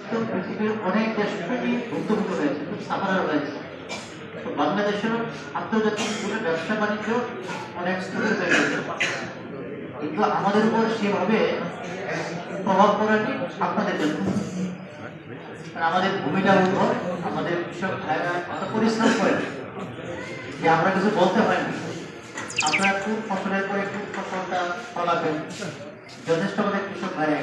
কিন্তু পৃথিবীর অনেক দেশ খুবই ভুক্তভোগী হয়েছে, খুব সাফারার হয়েছে। তো বাংলাদেশের আন্তর্জাতিক ব্যবসা বাণিজ্য অনেক স্থগিত হয়ে গেছে, কিন্তু আমাদের উপর সেভাবে প্রভাব পড়েনি আপনাদের জন্য। আমাদের ভূমিটার উপর আমাদের কৃষক ভাইরা এত পরিশ্রম করে যে আমরা কিছু বলতে হয় না। আপনারা খুব ফসলের পরে খুব ফসলটা ফলাবেন, যথেষ্ট আমাদের কৃষক ভাইরা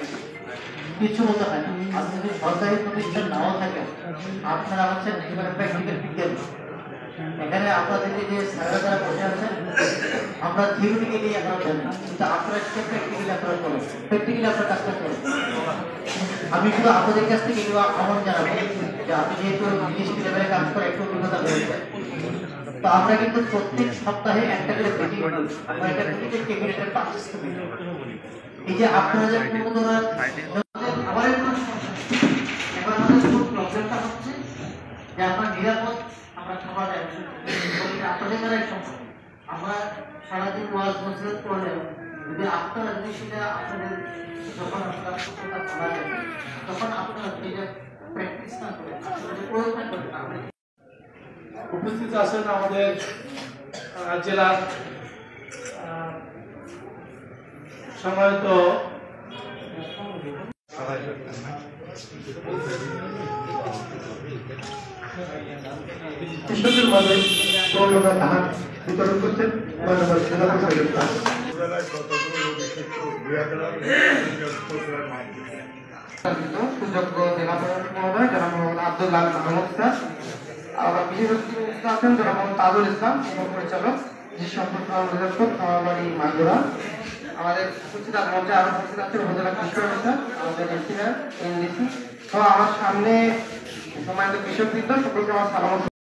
কিছু বলতে হয় না। আপনি যদি সরকারি প্রতিষ্ঠান নাও থাকেন, আপনারা হচ্ছেন একেবারে প্র্যাকটিক্যাল বিজ্ঞান। এখানে আপনাদের যে স্যারেরা যারা বসে আছেন, আমরা থিওরিটিক্যালি আপনারা জানি, কিন্তু আপনারা প্র্যাকটিক্যালি আপনারা করেন, প্র্যাকটিক্যালি আপনারা কাজটা করেন। আমি শুধু আপনাদের কাছ থেকে এগুলো আহ্বান জানাবো যে আপনি যেহেতু মিনিস্ট্রি লেভেলে কাজ করে একটু অভিজ্ঞতা রয়েছে, তো আমরা কিন্তু প্রত্যেক সপ্তাহে একটা করে মিটিং করি। আমরা একটা মিটিংয়ে ক্যাবিনেটের পার্টিসিপেট করি। এই যে আপনারা যে পূর্বতরা আমাদের এবার আমাদের খুব প্রবলেমটা হচ্ছে যে আমরা নিরাপদ আমরা খাবার আপনাদের দ্বারাই সম্ভব। আমরা সারাদিন ওয়াজ নসিহত করলেও যদি আপনারা যদি সেটা আপনাদের যখন আপনারা সুস্থতা ভালো যায়, তখন আপনারা সেটা প্র্যাকটিস না করে প্রয়োগ না করে উপস্থিত আছেন আমাদের জেলার সম্মানিত কৃষকের মাঝে ধান বিতরণ করছেন সুযোগ্য জেলা মহোদয় জনাব মোহাম্মদ আব্দুল্লাহ মাহমুদ স্যার, বিশেষ অতিথি আছেন জনাব মোহাম্মদ তাজুল ইসলাম পরিচালক, যে সম্পর্ক অধিদপ্তর খামারবাড়ি মাগুরা। আমাদের উপস্থিত মঞ্চে আরো উপস্থিত আছেন উপজেলা কৃষি অফিসার, আমাদের এনডিসি। তো আমার সামনে সম্মানিত কৃষক বৃন্দ, সকলকে আমার সালাম।